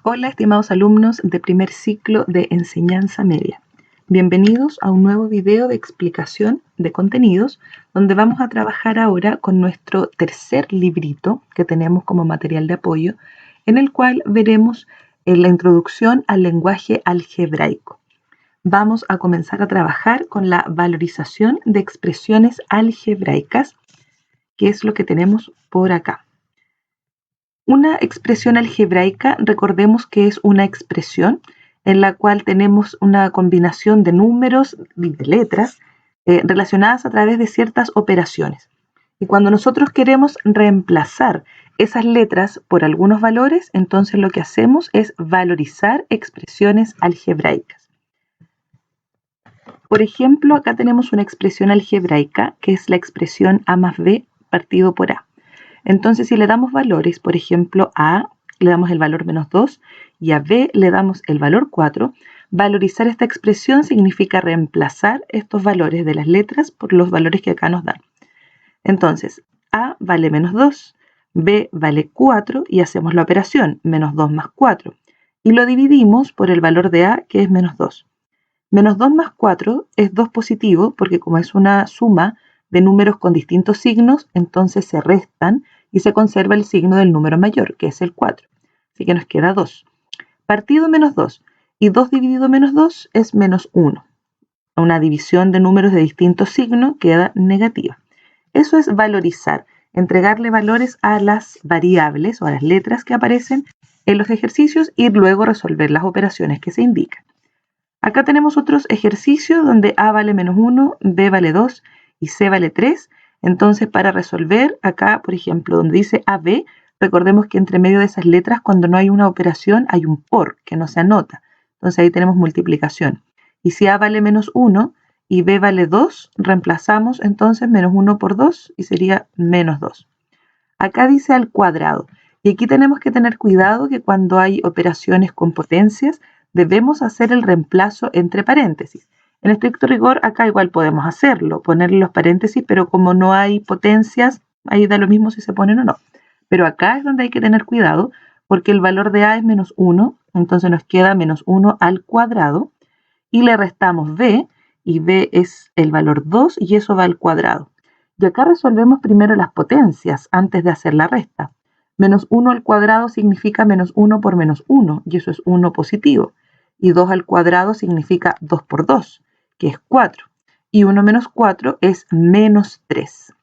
Hola, estimados alumnos de primer ciclo de enseñanza media. Bienvenidos a un nuevo video de explicación de contenidos, donde vamos a trabajar ahora con nuestro tercer librito que tenemos como material de apoyo, en el cual veremos la introducción al lenguaje algebraico. Vamos a comenzar a trabajar con la valorización de expresiones algebraicas, que es lo que tenemos por acá. Una expresión algebraica, recordemos que es una expresión en la cual tenemos una combinación de números y de letras relacionadas a través de ciertas operaciones. Y cuando nosotros queremos reemplazar esas letras por algunos valores, entonces lo que hacemos es valorizar expresiones algebraicas. Por ejemplo, acá tenemos una expresión algebraica que es la expresión A más B partido por A. Entonces, si le damos valores, por ejemplo, a A le damos el valor menos 2 y a B le damos el valor 4, valorizar esta expresión significa reemplazar estos valores de las letras por los valores que acá nos dan. Entonces, A vale menos 2, B vale 4 y hacemos la operación menos 2 más 4 y lo dividimos por el valor de A, que es menos 2. Menos 2 más 4 es 2 positivo porque como es una suma de números con distintos signos, entonces se restan y se conserva el signo del número mayor, que es el 4. Así que nos queda 2. Partido menos 2. Y 2 dividido menos 2 es menos 1. Una división de números de distintos signos queda negativa. Eso es valorizar, entregarle valores a las variables o a las letras que aparecen en los ejercicios y luego resolver las operaciones que se indican. Acá tenemos otros ejercicios donde A vale menos 1, B vale 2 y C vale 3. Entonces, para resolver acá, por ejemplo, donde dice AB, recordemos que entre medio de esas letras, cuando no hay una operación, hay un por que no se anota. Entonces, ahí tenemos multiplicación. Y si A vale menos 1 y B vale 2, reemplazamos entonces menos 1 por 2 y sería menos 2. Acá dice al cuadrado. Y aquí tenemos que tener cuidado que cuando hay operaciones con potencias, debemos hacer el reemplazo entre paréntesis. En estricto rigor, acá igual podemos hacerlo, ponerle los paréntesis, pero como no hay potencias, ahí da lo mismo si se ponen o no. Pero acá es donde hay que tener cuidado, porque el valor de A es menos 1, entonces nos queda menos 1 al cuadrado, y le restamos B, y B es el valor 2, y eso va al cuadrado. Y acá resolvemos primero las potencias antes de hacer la resta. Menos 1 al cuadrado significa menos 1 por menos 1, y eso es 1 positivo. Y 2 al cuadrado significa 2 por 2, que es 4. Y 1 menos 4 es menos 3.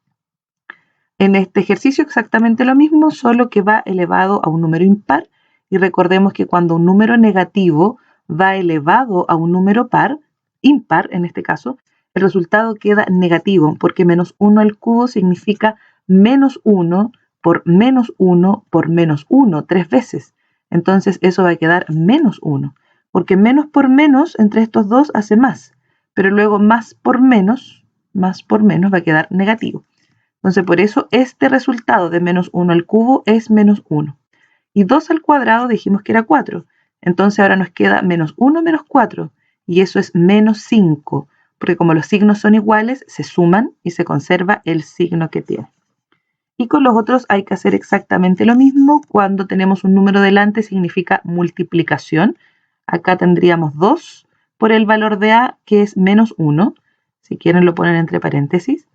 En este ejercicio exactamente lo mismo, solo que va elevado a un número impar. Y recordemos que cuando un número negativo va elevado a un número impar en este caso, el resultado queda negativo, porque menos 1 al cubo significa menos 1 por menos 1 por menos 1, 3 veces. Entonces eso va a quedar menos 1, porque menos por menos entre estos dos hace más, pero luego más por menos va a quedar negativo. Entonces por eso este resultado de menos 1 al cubo es menos 1. Y 2 al cuadrado dijimos que era 4. Entonces ahora nos queda menos 1 menos 4, y eso es menos 5, porque como los signos son iguales, se suman y se conserva el signo que tiene. Y con los otros hay que hacer exactamente lo mismo. Cuando tenemos un número delante significa multiplicación. Acá tendríamos 2 por el valor de A, que es menos 1. Si quieren lo ponen entre paréntesis.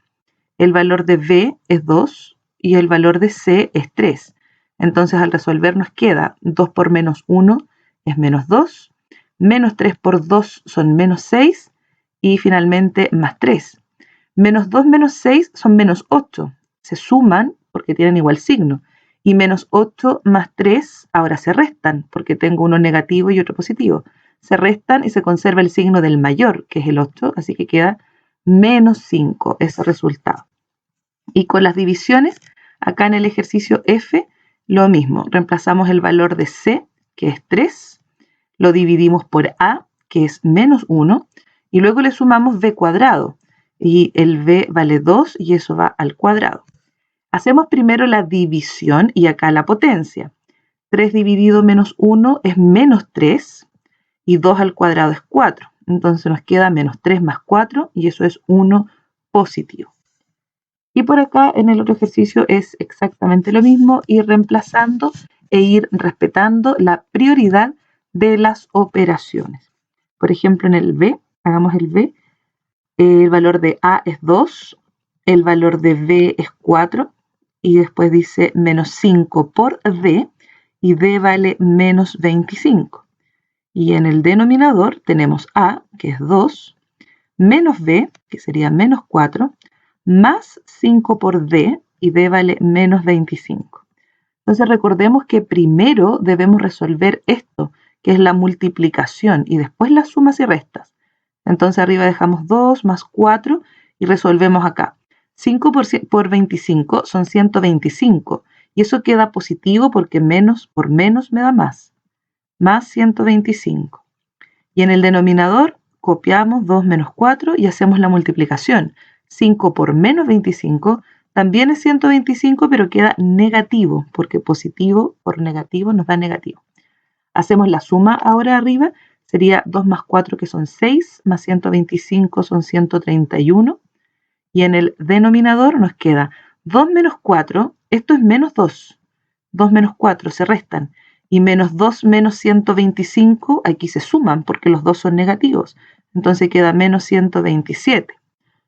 El valor de B es 2 y el valor de C es 3. Entonces al resolver nos queda 2 por menos 1 es menos 2. Menos 3 por 2 son menos 6. Y finalmente más 3. Menos 2 menos 6 son menos 8. Se suman porque tienen igual signo. Y menos 8 más 3 ahora se restan porque tengo uno negativo y otro positivo. Se restan y se conserva el signo del mayor, que es el 8, así que queda menos 5 ese resultado. Y con las divisiones, acá en el ejercicio F, lo mismo. Reemplazamos el valor de C, que es 3, lo dividimos por A, que es menos 1, y luego le sumamos B cuadrado. Y el B vale 2 y eso va al cuadrado. Hacemos primero la división y acá la potencia. 3 dividido menos 1 es menos 3 y 2 al cuadrado es 4. Entonces nos queda menos 3 más 4 y eso es 1 positivo. Y por acá en el otro ejercicio es exactamente lo mismo, ir reemplazando e ir respetando la prioridad de las operaciones. Por ejemplo, en el B, hagamos el B, el valor de A es 2, el valor de B es 4, y después dice menos 5 por D, y D vale menos 25. Y en el denominador tenemos A, que es 2, menos B, que sería menos 4, más 5 por D, y D vale menos 25. Entonces recordemos que primero debemos resolver esto, que es la multiplicación, y después las sumas y restas. Entonces arriba dejamos 2 más 4 y resolvemos acá. 5 por 25 son 125, y eso queda positivo porque menos por menos me da más 125. Y en el denominador copiamos 2 menos 4 y hacemos la multiplicación. 5 por menos 25 también es 125, pero queda negativo, porque positivo por negativo nos da negativo. Hacemos la suma ahora arriba, sería 2 más 4, que son 6, más 125 son 131. Y en el denominador nos queda 2 menos 4, esto es menos 2. 2 menos 4 se restan. Y menos 2 menos 125, aquí se suman porque los dos son negativos. Entonces queda menos 127.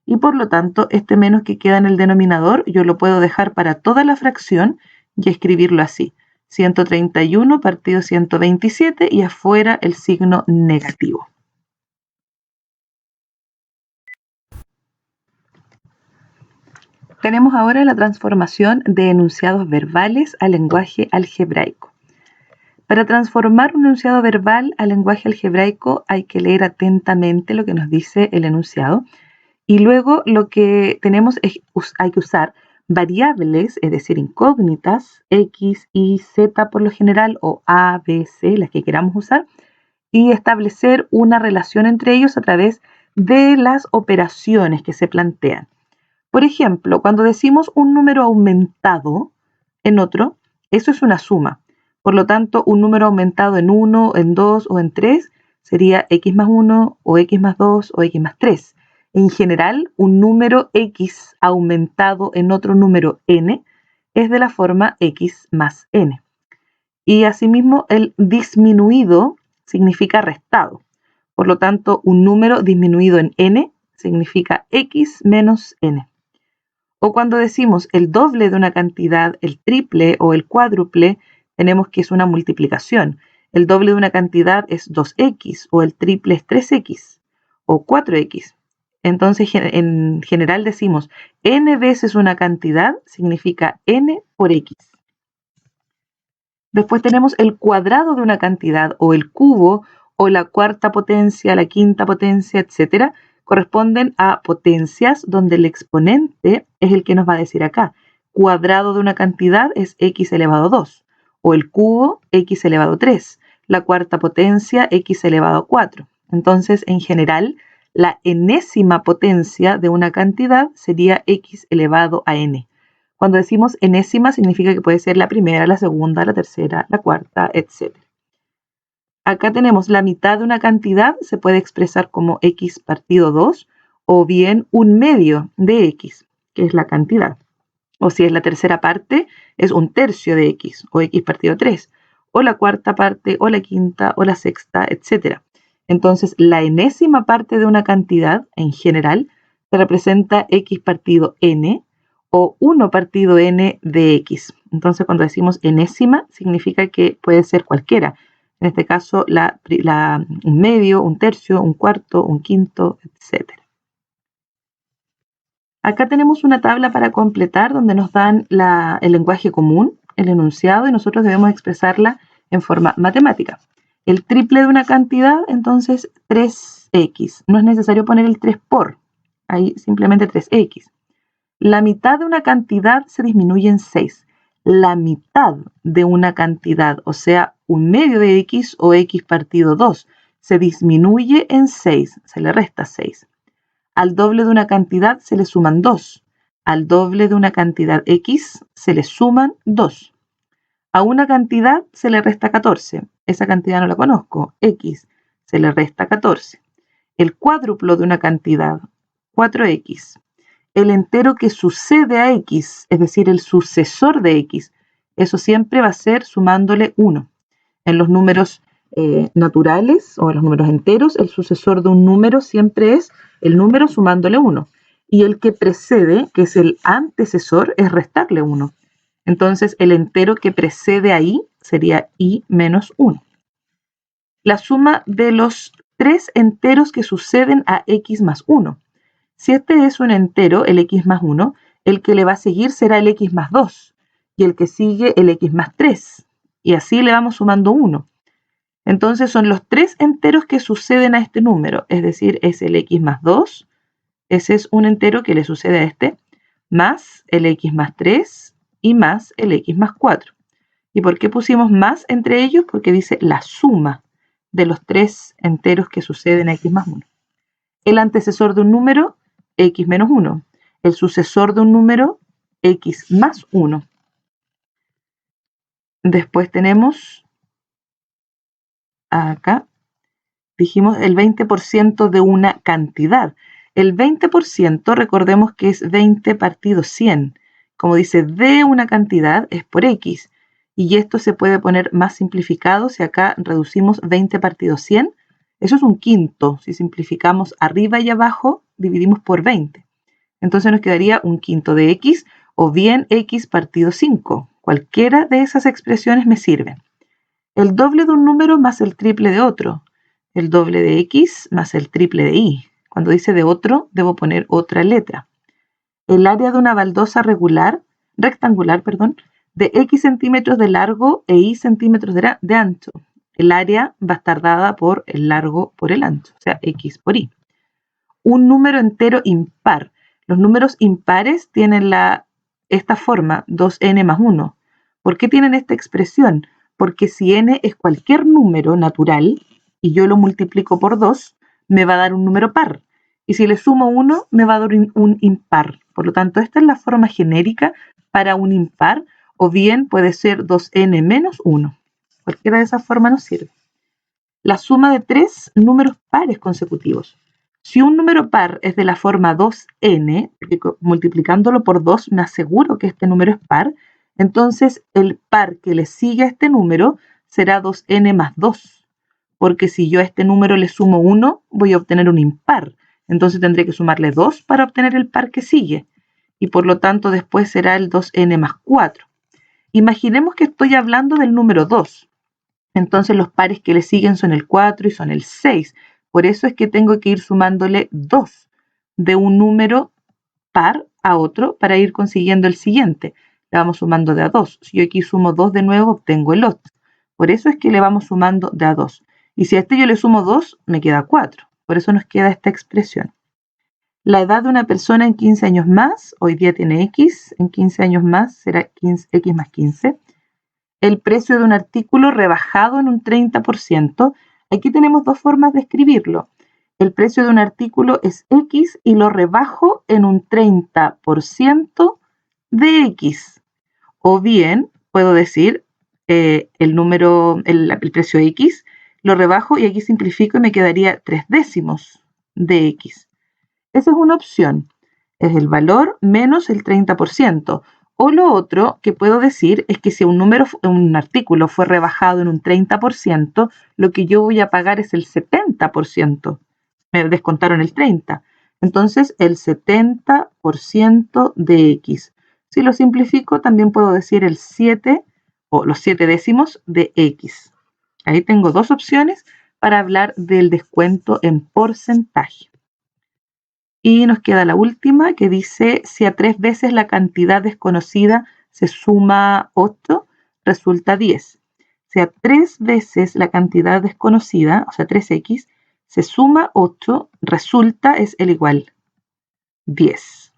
Y por lo tanto, este menos que queda en el denominador, yo lo puedo dejar para toda la fracción y escribirlo así. 131 partido 127 y afuera el signo negativo. Tenemos ahora la transformación de enunciados verbales al lenguaje algebraico. Para transformar un enunciado verbal al lenguaje algebraico hay que leer atentamente lo que nos dice el enunciado y luego lo que tenemos es hay que usar variables, es decir, incógnitas, X, Y, Z por lo general, o A, B, C, las que queramos usar, y establecer una relación entre ellos a través de las operaciones que se plantean. Por ejemplo, cuando decimos un número aumentado en otro, eso es una suma. Por lo tanto, un número aumentado en 1, en 2 o en 3 sería x más 1 o x más 2 o x más 3. En general, un número x aumentado en otro número n es de la forma x más n. Y asimismo, el disminuido significa restado. Por lo tanto, un número disminuido en n significa x menos n. O cuando decimos el doble de una cantidad, el triple o el cuádruple, tenemos que es una multiplicación. El doble de una cantidad es 2x o el triple es 3x o 4x. Entonces, en general decimos n veces una cantidad significa n por x. Después tenemos el cuadrado de una cantidad o el cubo o la cuarta potencia, la quinta potencia, etcétera, corresponden a potencias donde el exponente es el que nos va a decir acá. Cuadrado de una cantidad es x elevado a 2 o el cubo x elevado a 3, la cuarta potencia x elevado a 4. Entonces, en general, la enésima potencia de una cantidad sería x elevado a n. Cuando decimos enésima significa que puede ser la primera, la segunda, la tercera, la cuarta, etc. Acá tenemos la mitad de una cantidad, se puede expresar como x partido 2 o bien un medio de x, que es la cantidad. O si es la tercera parte, es un tercio de x o x partido 3, o la cuarta parte, o la quinta, o la sexta, etc. Entonces, la enésima parte de una cantidad, en general, se representa x partido n, o 1 partido n de x. Entonces, cuando decimos enésima, significa que puede ser cualquiera. En este caso, un medio, un tercio, un cuarto, un quinto, etc. Acá tenemos una tabla para completar donde nos dan el lenguaje común, el enunciado, y nosotros debemos expresarla en forma matemática. El triple de una cantidad, entonces 3x. No es necesario poner el 3 por, ahí simplemente 3x. La mitad de una cantidad se disminuye en 6. La mitad de una cantidad, o sea, un medio de x o x partido 2, se disminuye en 6, se le resta 6. Al doble de una cantidad se le suman 2. Al doble de una cantidad x se le suman 2. A una cantidad se le resta 14. Esa cantidad no la conozco. X se le resta 14. El cuádruplo de una cantidad, 4x. El entero que sucede a x, es decir, el sucesor de x, eso siempre va a ser sumándole 1. En los números naturales o en los números enteros, el sucesor de un número siempre es el número sumándole 1. Y el que precede, que es el antecesor, es restarle 1. Entonces, el entero que precede ahí sería i menos 1. La suma de los 3 enteros que suceden a x más 1. Si este es un entero, el x más 1, el que le va a seguir será el x más 2 y el que sigue el x más 3. Y así le vamos sumando 1. Entonces son los 3 enteros que suceden a este número, es decir, es el x más 2, ese es un entero que le sucede a este, más el x más 3 y más el x más 4. ¿Y por qué pusimos más entre ellos? Porque dice la suma de los 3 enteros que suceden a x más 1. El antecesor de un número, x menos 1. El sucesor de un número, x más 1. Después tenemos acá, dijimos el 20% de una cantidad. El 20%, recordemos que es 20 partido 100. Como dice, de una cantidad es por x. Y esto se puede poner más simplificado si acá reducimos 20 partido 100. Eso es un quinto. Si simplificamos arriba y abajo, dividimos por 20. Entonces nos quedaría un quinto de x o bien x partido 5. Cualquiera de esas expresiones me sirve. El doble de un número más el triple de otro. El doble de x más el triple de y. Cuando dice de otro, debo poner otra letra. El área de una baldosa rectangular, de x centímetros de largo e y centímetros de ancho. El área va a estar dada por el largo por el ancho, o sea, x por y. Un número entero impar. Los números impares tienen esta forma, 2n más 1. ¿Por qué tienen esta expresión? Porque si n es cualquier número natural y yo lo multiplico por 2, me va a dar un número par. Y si le sumo 1, me va a dar un impar. Por lo tanto, esta es la forma genérica para un impar, o bien puede ser 2n menos 1. Cualquiera de esas formas nos sirve. La suma de 3 números pares consecutivos. Si un número par es de la forma 2n, porque multiplicándolo por 2 me aseguro que este número es par, entonces el par que le sigue a este número será 2n más 2, porque si yo a este número le sumo 1, voy a obtener un impar, entonces tendré que sumarle 2 para obtener el par que sigue, y por lo tanto después será el 2n más 4. Imaginemos que estoy hablando del número 2, entonces los pares que le siguen son el 4 y son el 6, por eso es que tengo que ir sumándole 2 de un número par a otro para ir consiguiendo el siguiente. Le vamos sumando de a 2. Si yo aquí sumo 2 de nuevo, obtengo el 8. Por eso es que le vamos sumando de a 2. Y si a este yo le sumo 2, me queda 4. Por eso nos queda esta expresión. La edad de una persona en 15 años más, hoy día tiene x, en 15 años más será x más 15. El precio de un artículo rebajado en un 30%. Aquí tenemos dos formas de escribirlo. El precio de un artículo es x y lo rebajo en un 30% de x. O bien puedo decir el precio x, lo rebajo y aquí simplifico y me quedaría 3 décimos de x. Esa es una opción. Es el valor menos el 30%. O lo otro que puedo decir es que si un artículo fue rebajado en un 30%, lo que yo voy a pagar es el 70%. Me descontaron el 30%. Entonces, el 70% de x. Si lo simplifico, también puedo decir el 7 o los 7 décimos de x. Ahí tengo dos opciones para hablar del descuento en porcentaje. Y nos queda la última que dice, si a 3 veces la cantidad desconocida se suma 8, resulta 10. Si a 3 veces la cantidad desconocida, o sea 3x, se suma 8, resulta es el igual 10.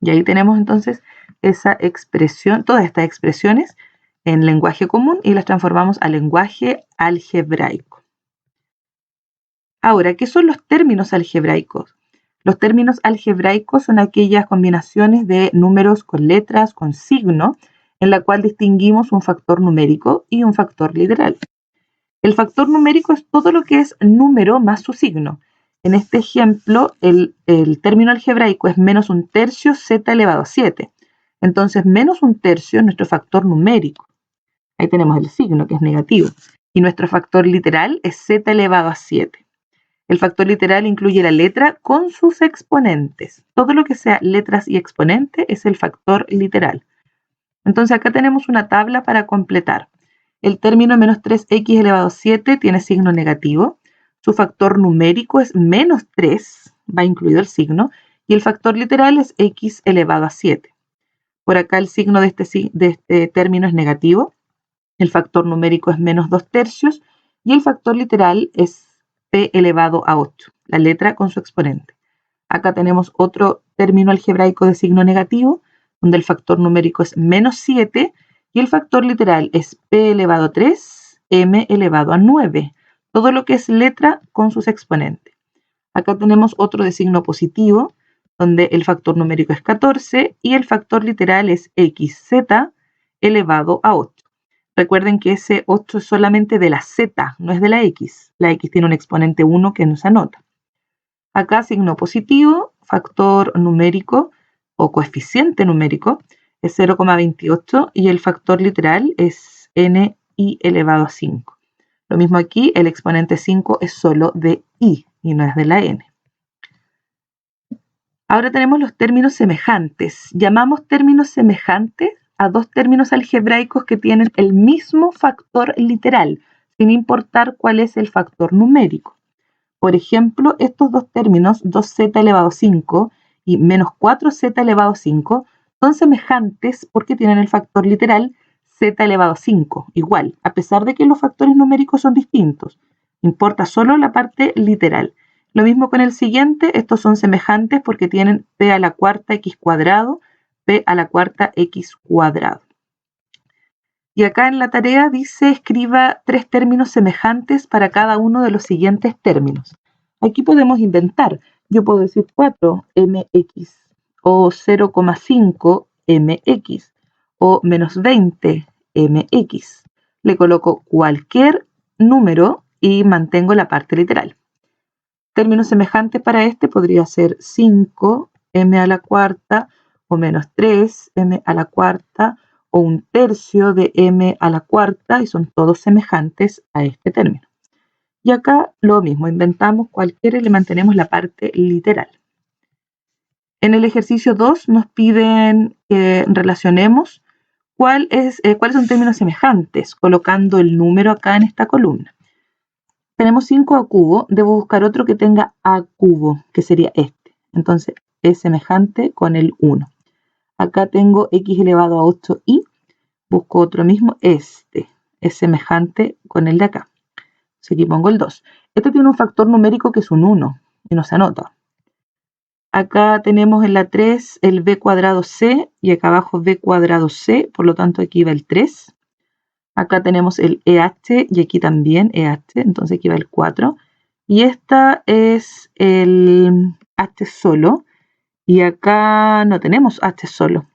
Y ahí tenemos entonces esa expresión, todas estas expresiones en lenguaje común y las transformamos a lenguaje algebraico. Ahora, ¿qué son los términos algebraicos? Los términos algebraicos son aquellas combinaciones de números con letras, con signo, en la cual distinguimos un factor numérico y un factor literal. El factor numérico es todo lo que es número más su signo. En este ejemplo, el término algebraico es menos un tercio z elevado a 7. Entonces, menos un tercio es nuestro factor numérico. Ahí tenemos el signo, que es negativo. Y nuestro factor literal es z elevado a 7. El factor literal incluye la letra con sus exponentes. Todo lo que sea letras y exponente es el factor literal. Entonces acá tenemos una tabla para completar. El término menos 3x elevado a 7 tiene signo negativo. Su factor numérico es menos 3, va incluido el signo, y el factor literal es x elevado a 7. Por acá el signo de este término es negativo. El factor numérico es menos 2 tercios y el factor literal es p elevado a 8, la letra con su exponente. Acá tenemos otro término algebraico de signo negativo, donde el factor numérico es menos 7 y el factor literal es p elevado a 3, m elevado a 9, todo lo que es letra con sus exponentes. Acá tenemos otro de signo positivo, donde el factor numérico es 14 y el factor literal es xz elevado a 8. Recuerden que ese 8 es solamente de la z, no es de la x. La x tiene un exponente 1 que no se anota. Acá signo positivo, factor numérico o coeficiente numérico es 0,28 y el factor literal es ni elevado a 5. Lo mismo aquí, el exponente 5 es solo de i y no es de la n. Ahora tenemos los términos semejantes. Llamamos términos semejantes a dos términos algebraicos que tienen el mismo factor literal, sin importar cuál es el factor numérico. Por ejemplo, estos dos términos, 2z elevado a 5 y menos 4z elevado a 5, son semejantes porque tienen el factor literal z elevado a 5, igual, a pesar de que los factores numéricos son distintos. Importa solo la parte literal. Lo mismo con el siguiente, estos son semejantes porque tienen p a la cuarta x cuadrado, p a la cuarta x cuadrado. Y acá en la tarea dice escriba 3 términos semejantes para cada uno de los siguientes términos. Aquí podemos inventar. Yo puedo decir 4mx o 0,5mx o menos 20mx. Le coloco cualquier número y mantengo la parte literal. Términos semejantes para este podría ser 5m a la cuarta o menos 3m a la cuarta o un tercio de m a la cuarta y son todos semejantes a este término. Y acá lo mismo, inventamos cualquiera y le mantenemos la parte literal. En el ejercicio 2 nos piden que relacionemos cuáles son términos semejantes, colocando el número acá en esta columna. Tenemos 5 a cubo, debo buscar otro que tenga a cubo, que sería este. Entonces es semejante con el 1. Acá tengo x elevado a 8i, busco otro mismo, este es semejante con el de acá. Entonces aquí pongo el 2. Este tiene un factor numérico que es un 1 y no se anota. Acá tenemos en la 3 el b cuadrado c y acá abajo b cuadrado c, por lo tanto aquí va el 3. Acá tenemos el EH y aquí también EH, entonces aquí va el 4. Y esta es el H solo y acá no tenemos H solo.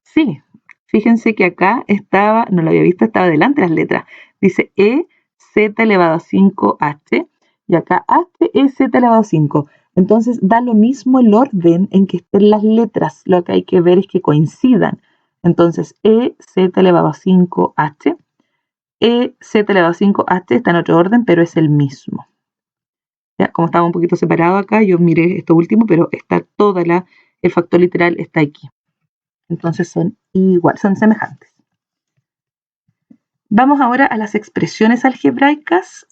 Sí, fíjense que acá estaba, no lo había visto, estaba delante las letras. Dice E, Z elevado a 5H y acá H, E, Z elevado a 5. Entonces da lo mismo el orden en que estén las letras. Lo que hay que ver es que coincidan. Entonces E, Z elevado a 5H. E, Z elevado a 5H está en otro orden, pero es el mismo. ¿Ya? Como estaba un poquito separado acá, yo miré esto último, pero está el factor literal está aquí. Entonces son igual, son semejantes. Vamos ahora a las expresiones algebraicas.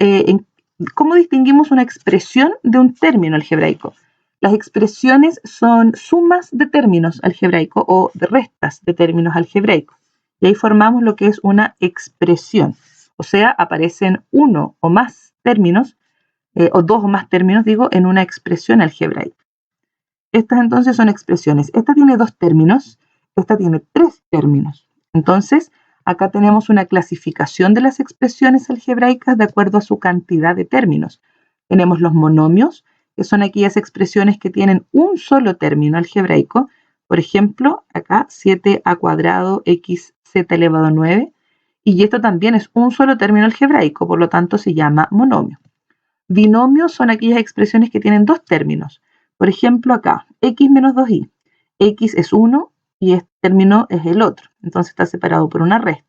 ¿Cómo distinguimos una expresión de un término algebraico? Las expresiones son sumas de términos algebraicos o de restas de términos algebraicos. Y ahí formamos lo que es una expresión. O sea, aparecen uno o más términos, o dos o más términos, digo, en una expresión algebraica. Estas entonces son expresiones. Esta tiene 2 términos, esta tiene 3 términos. Entonces, acá tenemos una clasificación de las expresiones algebraicas de acuerdo a su cantidad de términos. Tenemos los monomios, que son aquellas expresiones que tienen un solo término algebraico. Por ejemplo, acá 7a cuadrado x z elevado a 9. Y esto también es un solo término algebraico, por lo tanto se llama monomio. Binomios son aquellas expresiones que tienen 2 términos. Por ejemplo, acá, x menos 2i. X es 1 y este término es el otro. Entonces está separado por una resta.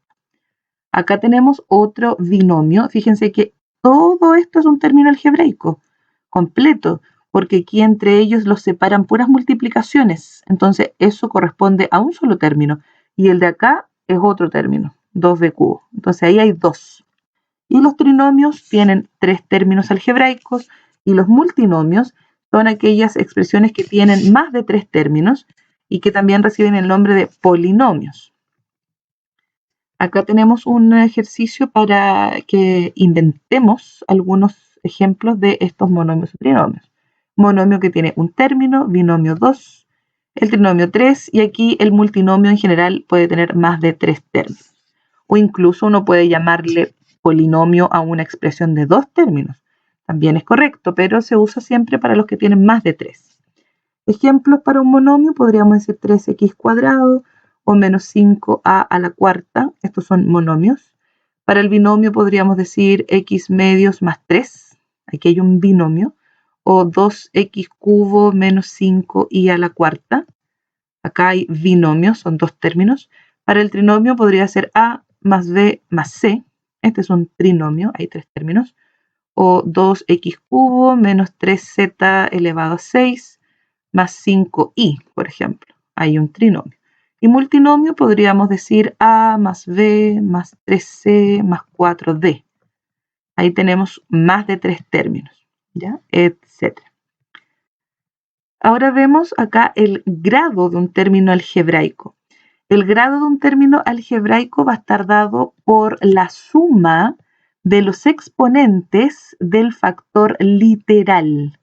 Acá tenemos otro binomio. Fíjense que todo esto es un término algebraico completo, porque aquí entre ellos los separan puras multiplicaciones. Entonces eso corresponde a un solo término. Y el de acá es otro término, 2b cubo. Entonces ahí hay 2. Y los trinomios tienen 3 términos algebraicos y los multinomios son aquellas expresiones que tienen más de 3 términos y que también reciben el nombre de polinomios. Acá tenemos un ejercicio para que inventemos algunos ejemplos de estos monomios y trinomios. Monomio que tiene un término, binomio 2, el trinomio 3 y aquí el multinomio en general puede tener más de 3 términos. O incluso uno puede llamarle polinomio a una expresión de 2 términos. También es correcto, pero se usa siempre para los que tienen más de 3. Ejemplos para un monomio podríamos decir 3x cuadrado o menos 5a a la cuarta. Estos son monomios. Para el binomio podríamos decir x medios más 3. Aquí hay un binomio. O 2x cubo menos 5y a la cuarta. Acá hay binomios, son 2 términos. Para el trinomio podría ser a más b más c. Este es un trinomio, hay 3 términos. O 2x cubo menos 3z elevado a 6 más 5i, por ejemplo. Hay un trinomio. Y multinomio podríamos decir a más b más 3c más 4d. Ahí tenemos más de 3 términos, ¿ya? Etcétera. Ahora vemos acá el grado de un término algebraico. El grado de un término algebraico va a estar dado por la suma de los exponentes del factor literal.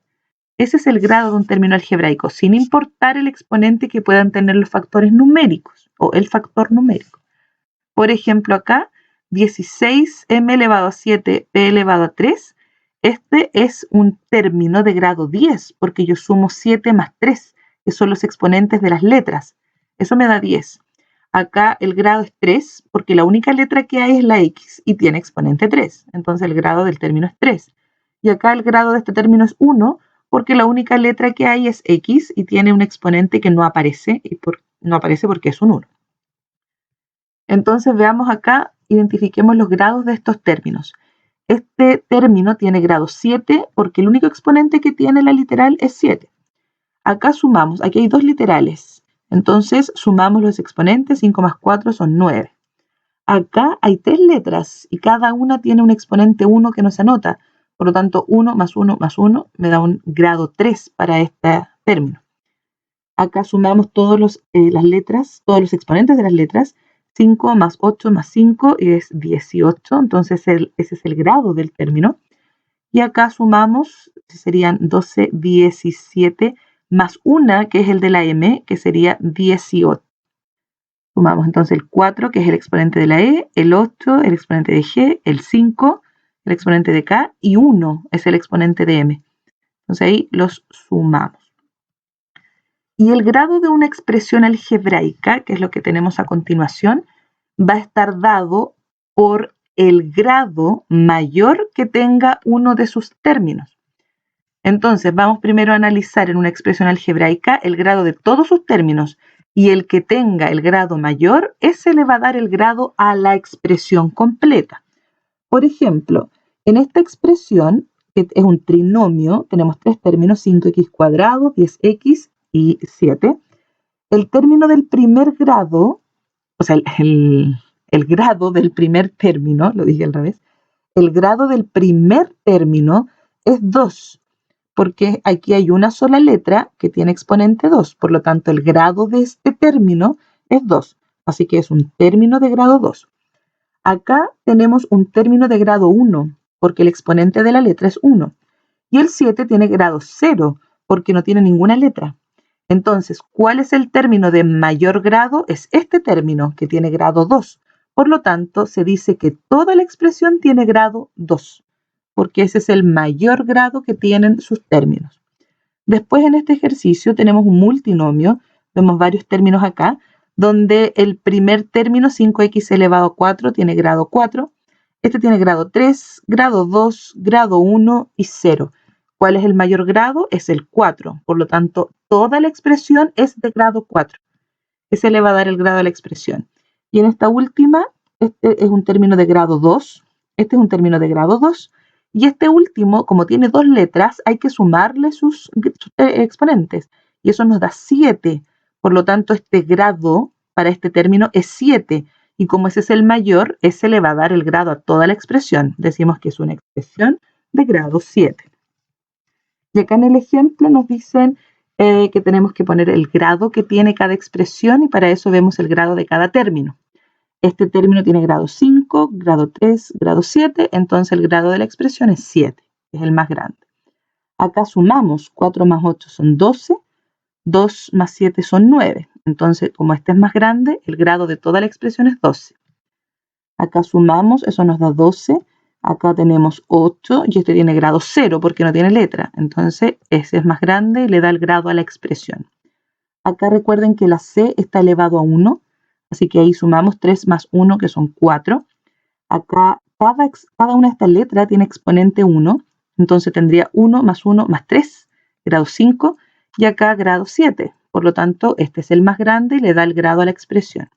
Ese es el grado de un término algebraico, sin importar el exponente que puedan tener los factores numéricos o el factor numérico. Por ejemplo, acá 16m elevado a 7, p elevado a 3. Este es un término de grado 10, porque yo sumo 7 más 3, que son los exponentes de las letras. Eso me da 10. Acá el grado es 3, porque la única letra que hay es la X y tiene exponente 3. Entonces el grado del término es 3. Y acá el grado de este término es 1, porque la única letra que hay es X y tiene un exponente que no aparece, y no aparece porque es un 1. Entonces veamos acá, identifiquemos los grados de estos términos. Este término tiene grado 7 porque el único exponente que tiene la literal es 7. Acá sumamos, aquí hay 2 literales. Entonces sumamos los exponentes, 5 más 4 son 9. Acá hay 3 letras y cada una tiene un exponente 1 que no se anota. Por lo tanto, 1 más 1 más 1 me da un grado 3 para este término. Acá sumamos las letras, todos los exponentes de las letras. 5 más 8 más 5 es 18, entonces ese es el grado del término. Y acá sumamos, serían 12, 17 más 1, que es el de la M, que sería 18. Sumamos entonces el 4, que es el exponente de la E, el 8, el exponente de G, el 5, el exponente de K, y 1 es el exponente de M. Entonces ahí los sumamos. Y el grado de una expresión algebraica, que es lo que tenemos a continuación, va a estar dado por el grado mayor que tenga uno de sus términos. Entonces, vamos primero a analizar en una expresión algebraica el grado de todos sus términos, y el que tenga el grado mayor, ese le va a dar el grado a la expresión completa. Por ejemplo, en esta expresión, que es un trinomio, tenemos 3 términos, 5x cuadrado, 10x y 7. El término del primer grado, o sea, el grado del primer término, lo dije al revés, el grado del primer término es 2, porque aquí hay una sola letra que tiene exponente 2, por lo tanto el grado de este término es 2, así que es un término de grado 2. Acá tenemos un término de grado 1, porque el exponente de la letra es 1, y el 7 tiene grado 0, porque no tiene ninguna letra. Entonces, ¿cuál es el término de mayor grado? Es este término, que tiene grado 2. Por lo tanto, se dice que toda la expresión tiene grado 2, porque ese es el mayor grado que tienen sus términos. Después, en este ejercicio, tenemos un multinomio, vemos varios términos acá, donde el primer término, 5x elevado a 4, tiene grado 4. Este tiene grado 3, grado 2, grado 1 y 0. ¿Cuál es el mayor grado? Es el 4. Por lo tanto, toda la expresión es de grado 4. ese le va a dar el grado a la expresión. Y en esta última, este es un término de grado 2, este es un término de grado 2, y este último, como tiene dos letras, hay que sumarle sus exponentes, y eso nos da 7. Por lo tanto, este grado para este término es 7, y como ese es el mayor, ese le va a dar el grado a toda la expresión. Decimos que es una expresión de grado 7. Y acá en el ejemplo nos dicen que tenemos que poner el grado que tiene cada expresión y para eso vemos el grado de cada término. Este término tiene grado 5, grado 3, grado 7, entonces el grado de la expresión es 7, es el más grande. Acá sumamos 4 más 8 son 12, 2 más 7 son 9. Entonces, como este es más grande, el grado de toda la expresión es 12. Acá sumamos, eso nos da 12. Acá tenemos 8 y este tiene grado 0 porque no tiene letra. Entonces, ese es más grande y le da el grado a la expresión. Acá recuerden que la C está elevado a 1, así que ahí sumamos 3 más 1, que son 4. Acá cada una de estas letras tiene exponente 1, entonces tendría 1 más 1 más 3, grado 5, y acá grado 7. Por lo tanto, este es el más grande y le da el grado a la expresión.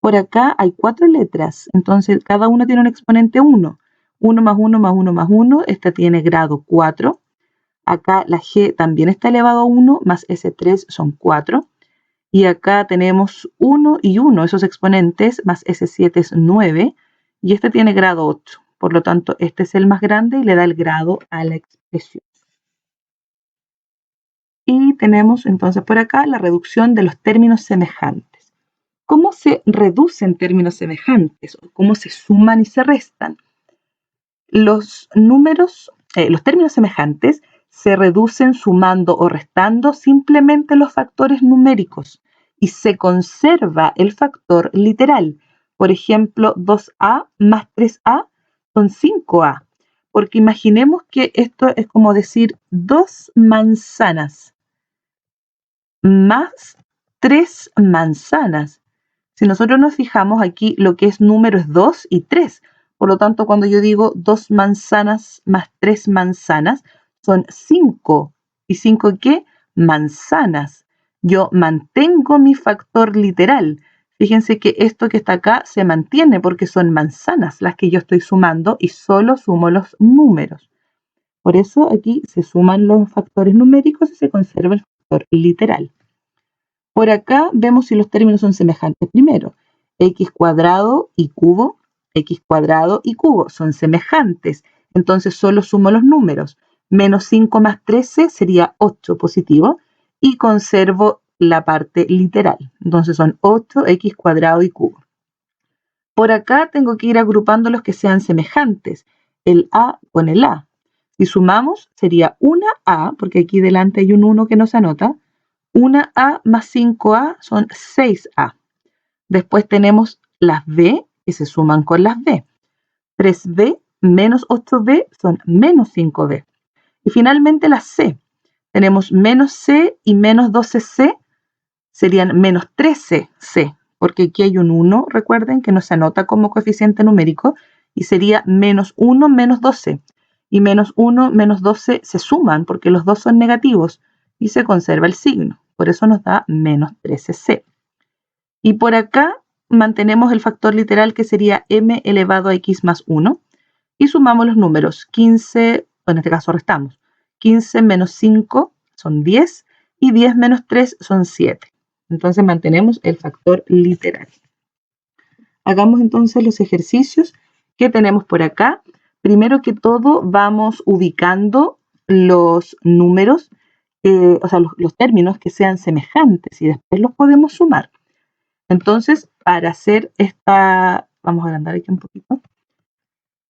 Por acá hay 4 letras, entonces cada una tiene un exponente 1. 1 más 1 más 1 más 1, esta tiene grado 4. Acá la G también está elevado a 1, más ese 3 son 4. Y acá tenemos 1 y 1, esos exponentes, más ese 7 es 9. Y este tiene grado 8. Por lo tanto, este es el más grande y le da el grado a la expresión. Y tenemos entonces por acá la reducción de los términos semejantes. ¿Cómo se reducen términos semejantes? ¿O cómo se suman y se restan? Los términos semejantes se reducen sumando o restando simplemente los factores numéricos y se conserva el factor literal. Por ejemplo, 2a más 3a son 5a, porque imaginemos que esto es como decir 2 manzanas más 3 manzanas. Si nosotros nos fijamos aquí, lo que es número es 2 y 3. Por lo tanto, cuando yo digo 2 manzanas más 3 manzanas, son 5. ¿Y 5 qué? Manzanas. Yo mantengo mi factor literal. Fíjense que esto que está acá se mantiene porque son manzanas las que yo estoy sumando y solo sumo los números. Por eso aquí se suman los factores numéricos y se conserva el factor literal. Por acá vemos si los términos son semejantes primero. X cuadrado y cubo son semejantes. Entonces solo sumo los números. Menos 5 más 13 sería 8 positivo y conservo la parte literal. Entonces son 8x cuadrado y cubo. Por acá tengo que ir agrupando los que sean semejantes. El A con el A. Si sumamos sería una A, porque aquí delante hay un 1 que no se anota. 1a más 5a son 6a. Después tenemos las b que se suman con las b. 3b menos 8b son menos 5b. Y finalmente las c. Tenemos menos c y menos 12c serían menos 13c, porque aquí hay un 1, recuerden, que no se anota como coeficiente numérico, y sería menos 1 menos 12. Y menos 1 menos 12 se suman porque los dos son negativos y se conserva el signo. Por eso nos da menos 13c. Y por acá mantenemos el factor literal que sería m elevado a x más 1 y sumamos los números. 15, en este caso restamos. 15 menos 5 son 10 y 10 menos 3 son 7. Entonces mantenemos el factor literal. Hagamos entonces los ejercicios que tenemos por acá. Primero que todo vamos ubicando los números, los términos que sean semejantes y después los podemos sumar. Entonces, para hacer esta, vamos a agrandar aquí un poquito,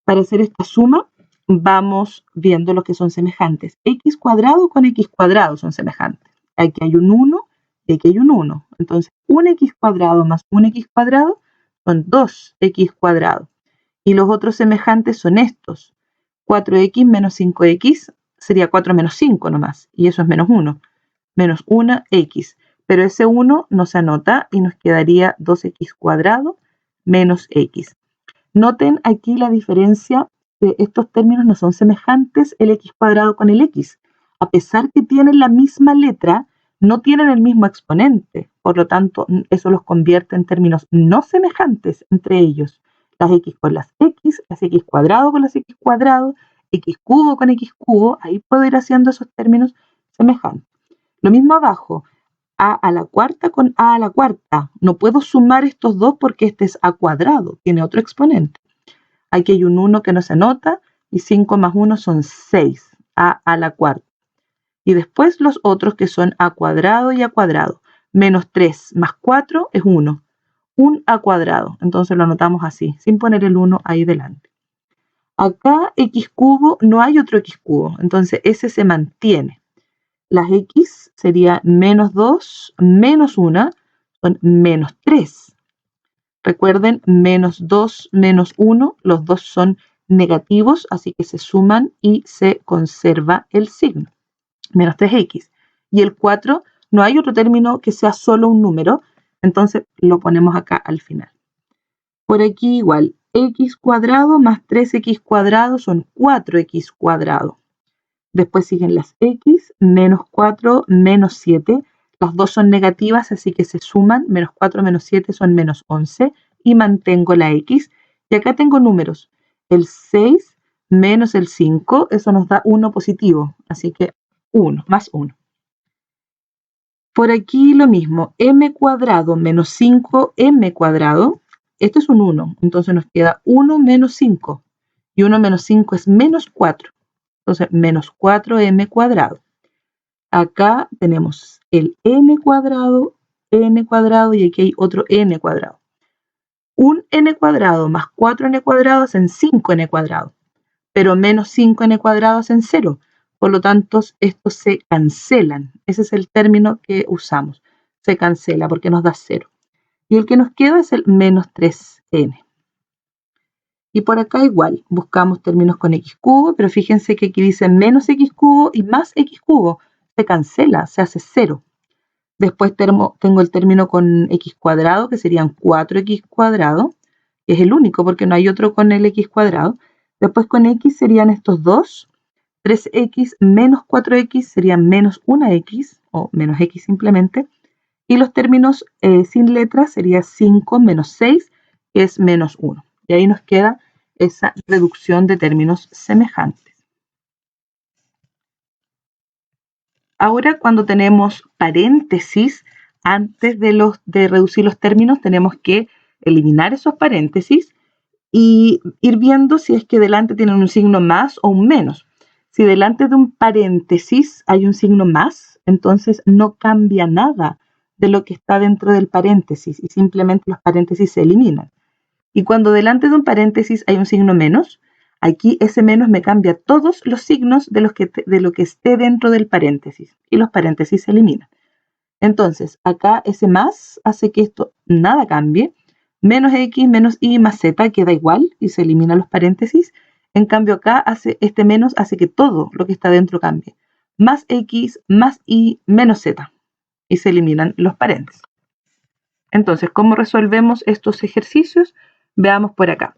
para hacer esta suma vamos viendo los que son semejantes. X cuadrado con X cuadrado son semejantes. Aquí hay un 1 y aquí hay un 1. Entonces, un X cuadrado más un X cuadrado son 2X cuadrado. Y los otros semejantes son estos. 4X menos 5X sería 4 menos 5 nomás, y eso es menos 1. Menos 1X. Pero ese 1 no se anota y nos quedaría 2X cuadrado menos X. Noten aquí la diferencia, que estos términos no son semejantes el X cuadrado con el X. A pesar que tienen la misma letra, no tienen el mismo exponente. por lo tanto eso los convierte en términos no semejantes entre ellos. Las x con las x cuadrado con las x cuadrado, x cubo con x cubo, ahí puedo ir haciendo esos términos semejantes. Lo mismo abajo, a a la cuarta con a a la cuarta. No puedo sumar estos dos porque este es a cuadrado, tiene otro exponente. Aquí hay un 1 que no se anota y 5 más 1 son 6, a la cuarta. Y después los otros que son a cuadrado y a cuadrado. Menos 3 más 4 es 1. Un a cuadrado. Entonces lo anotamos así, sin poner el 1 ahí delante. Acá x cubo, no hay otro x cubo. Entonces ese se mantiene. Las x sería menos 2 menos 1 son menos 3. Recuerden, menos 2 menos 1, los dos son negativos, así que se suman y se conserva el signo. Menos 3x. Y el 4, no hay otro término que sea solo un número, entonces lo ponemos acá al final. Por aquí igual, x cuadrado más 3x cuadrado son 4x cuadrado. Después siguen las x, menos 4, menos 7. Las dos son negativas, así que se suman. Menos 4 menos 7 son menos 11. Y mantengo la x. Y acá tengo números. El 6 menos el 5, eso nos da 1 positivo. Así que 1, más 1. Por aquí lo mismo. M cuadrado menos 5m cuadrado. Esto es un 1. Entonces nos queda 1 menos 5. Y 1 menos 5 es menos 4. Entonces, menos 4m cuadrado. Acá tenemos el n cuadrado y aquí hay otro n cuadrado. Un n cuadrado más 4n cuadrado hacen 5n cuadrado, pero menos 5n cuadrado hacen 0. Por lo tanto, estos se cancelan. Ese es el término que usamos. Se cancela porque nos da 0. Y el que nos queda es el menos 3n. Y por acá igual, buscamos términos con x cubo, pero fíjense que aquí dice menos x cubo y más x cubo. Se cancela, se hace 0. Después tengo el término con x cuadrado, que serían 4x cuadrado, que es el único porque no hay otro con el x cuadrado. Después con x serían estos dos. 3x menos 4x serían menos 1x, o menos x simplemente. Y los términos sin letras sería 5 menos 6, que es menos 1. Y ahí nos queda esa reducción de términos semejantes. Ahora, cuando tenemos paréntesis, antes de reducir los términos, tenemos que eliminar esos paréntesis y ir viendo si es que delante tienen un signo más o un menos. Si delante de un paréntesis hay un signo más, entonces no cambia nada de lo que está dentro del paréntesis y simplemente los paréntesis se eliminan. Y cuando delante de un paréntesis hay un signo menos, aquí ese menos me cambia todos los signos de lo que esté dentro del paréntesis. Y los paréntesis se eliminan. Entonces, acá ese más hace que esto nada cambie. Menos x, menos y, más z queda igual y se eliminan los paréntesis. En cambio acá este menos hace que todo lo que está dentro cambie. Más x, más y, menos z. Y se eliminan los paréntesis. Entonces, ¿cómo resolvemos estos ejercicios? Veamos por acá.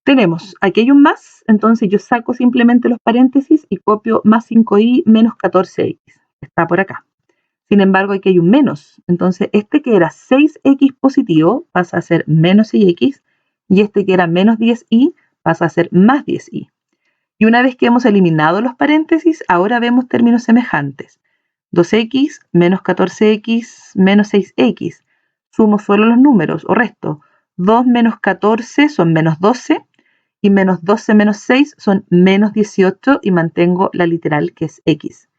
Tenemos, aquí hay un más, entonces yo saco simplemente los paréntesis y copio más 5y menos 14x. Está por acá. Sin embargo, aquí hay un menos. Entonces, este que era 6x positivo pasa a ser menos 6x y este que era menos 10y pasa a ser más 10y. Y una vez que hemos eliminado los paréntesis, ahora vemos términos semejantes. 2x menos 14x menos 6x. Sumo solo los números o resto. 2 menos 14 son menos 12 y menos 12 menos 6 son menos 18 y mantengo la literal que es x.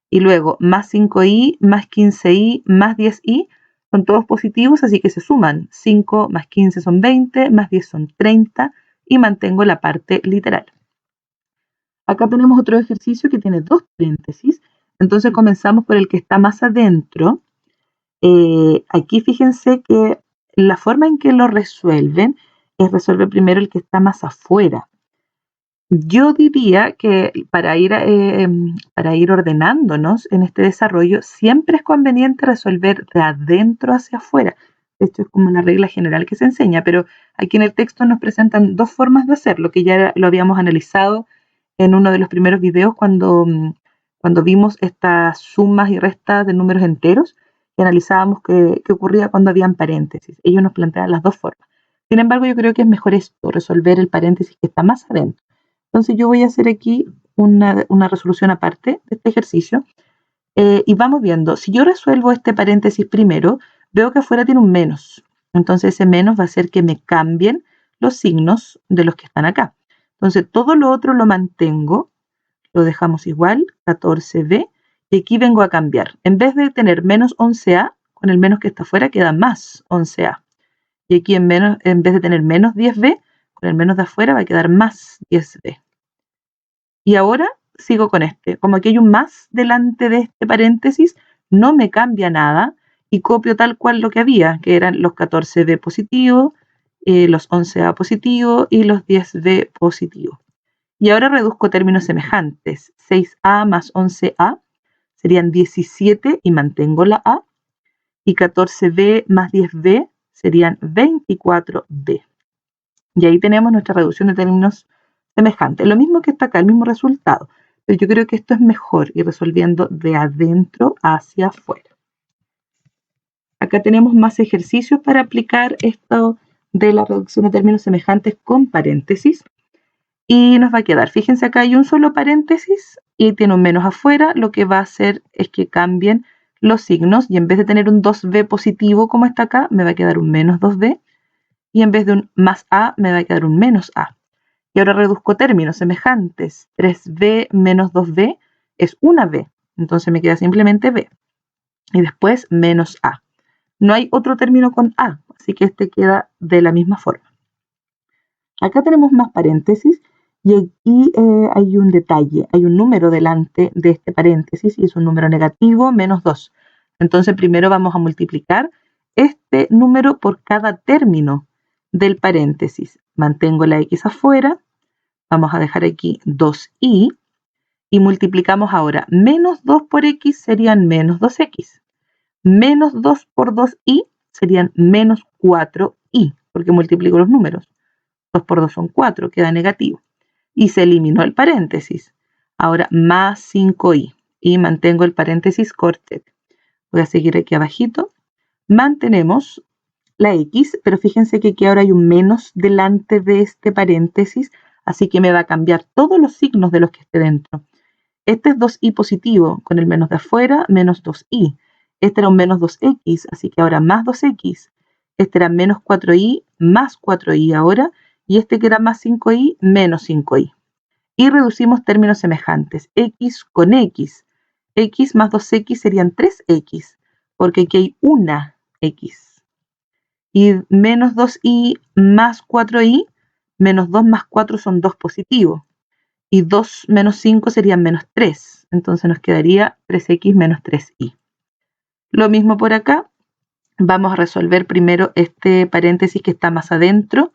Y luego más 5y, más 15y, más 10y son todos positivos, así que se suman. 5 más 15 son 20, más 10 son 30 y mantengo la parte literal. Acá tenemos otro ejercicio que tiene dos paréntesis, entonces comenzamos por el que está más adentro. Aquí fíjense que la forma en que lo resuelven es resolver primero el que está más afuera. Yo diría que para ir ordenándonos en este desarrollo, siempre es conveniente resolver de adentro hacia afuera. Esto es como la regla general que se enseña, pero aquí en el texto nos presentan dos formas de hacerlo, que ya lo habíamos analizado en uno de los primeros videos cuando vimos estas sumas y restas de números enteros. que analizábamos qué ocurría cuando habían paréntesis. Ellos nos planteaban las dos formas. Sin embargo, yo creo que es mejor esto, resolver el paréntesis que está más adentro. Entonces yo voy a hacer aquí una resolución aparte de este ejercicio y vamos viendo. Si yo resuelvo este paréntesis primero, veo que afuera tiene un menos. Entonces ese menos va a hacer que me cambien los signos de los que están acá. Entonces todo lo otro lo mantengo, lo dejamos igual, 14b, y aquí vengo a cambiar. En vez de tener menos 11a, con el menos que está afuera queda más 11a. Y aquí en vez de tener menos 10b, con el menos de afuera va a quedar más 10b. Y ahora sigo con este. Como aquí hay un más delante de este paréntesis, no me cambia nada y copio tal cual lo que había, que eran los 14b positivos, los 11a positivos y los 10b positivos. Y ahora reduzco términos semejantes. 6a más 11a serían 17 y mantengo la a. Y 14b más 10b serían 24b. Y ahí tenemos nuestra reducción de términos semejantes. Lo mismo que está acá, el mismo resultado. Pero yo creo que esto es mejor ir resolviendo de adentro hacia afuera. Acá tenemos más ejercicios para aplicar esto de la reducción de términos semejantes con paréntesis. Y nos va a quedar, fíjense acá hay un solo paréntesis y tiene un menos afuera. Lo que va a hacer es que cambien los signos y en vez de tener un 2b positivo como está acá, me va a quedar un menos 2b. Y en vez de un más a, me va a quedar un menos a. Y ahora reduzco términos semejantes. 3b menos 2b es una b. Entonces me queda simplemente b. Y después menos a. No hay otro término con a, así que este queda de la misma forma. Acá tenemos más paréntesis y aquí hay un detalle. Hay un número delante de este paréntesis y es un número negativo, menos 2. Entonces primero vamos a multiplicar este número por cada término del paréntesis. Mantengo la x afuera. Vamos a dejar aquí 2i y multiplicamos ahora. Menos 2 por x serían menos 2x. Menos 2 por 2i serían menos 4i, porque multiplico los números. 2 por 2 son 4, queda negativo. Y se eliminó el paréntesis. Ahora más 5i. Y mantengo el paréntesis cortet. Voy a seguir aquí abajito. Mantenemos la x, pero fíjense que aquí ahora hay un menos delante de este paréntesis, así que me va a cambiar todos los signos de los que esté dentro. Este es 2i positivo, con el menos de afuera, menos 2i. Este era un menos 2x, así que ahora más 2x. Este era menos 4i, más 4i ahora, y este que era más 5i, menos 5i. Y reducimos términos semejantes. X con x. X más 2x serían 3x, porque aquí hay una x. Y menos 2i más 4i, menos 2 más 4 son 2 positivo. Y 2 menos 5 serían menos 3. Entonces nos quedaría 3x menos 3i. Lo mismo por acá. Vamos a resolver primero este paréntesis que está más adentro.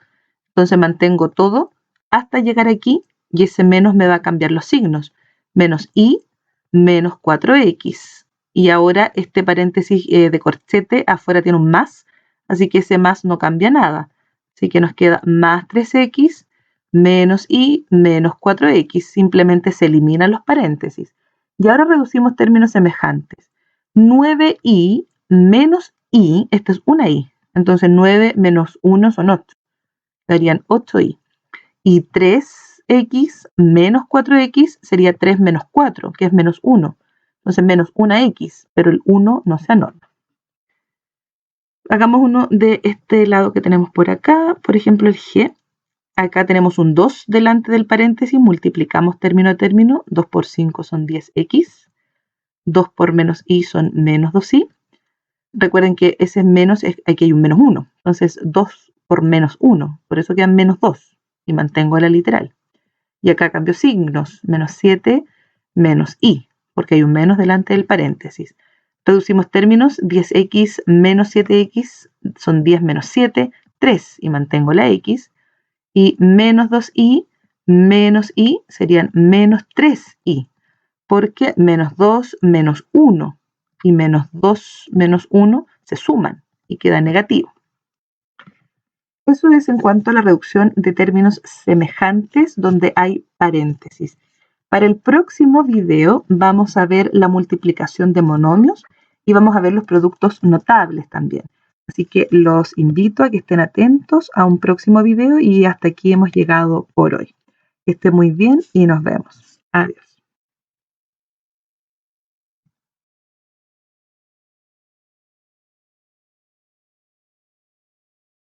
Entonces mantengo todo hasta llegar aquí y ese menos me va a cambiar los signos. Menos i, menos 4x. Y ahora este paréntesis de corchete afuera tiene un más, así que ese más no cambia nada. Así que nos queda más 3x, menos i, menos 4x. Simplemente se eliminan los paréntesis. Y ahora reducimos términos semejantes. 9i menos i, esta es una i. Entonces 9 menos 1 son 8. Darían 8i. Y 3x menos 4x sería 3 menos 4, que es menos 1. Entonces menos 1x, pero el 1 no se anota. Hagamos uno de este lado que tenemos por acá, por ejemplo el g. Acá tenemos un 2 delante del paréntesis, multiplicamos término a término. 2 por 5 son 10x. 2 por menos i son menos 2i. Recuerden que ese menos, aquí hay un menos 1. Entonces 2 por menos 1, por eso quedan menos 2 y mantengo la literal. Y acá cambio signos, menos 7, menos i, porque hay un menos delante del paréntesis. Reducimos términos, 10x menos 7x son 10 menos 7, 3 y mantengo la x. Y menos 2i menos i serían menos 3i, porque menos 2 menos 1 y menos 2 menos 1 se suman y queda negativo. Eso es en cuanto a la reducción de términos semejantes donde hay paréntesis. Para el próximo video vamos a ver la multiplicación de monomios y vamos a ver los productos notables también. Así que los invito a que estén atentos a un próximo video y hasta aquí hemos llegado por hoy. Que estén muy bien y nos vemos. Adiós.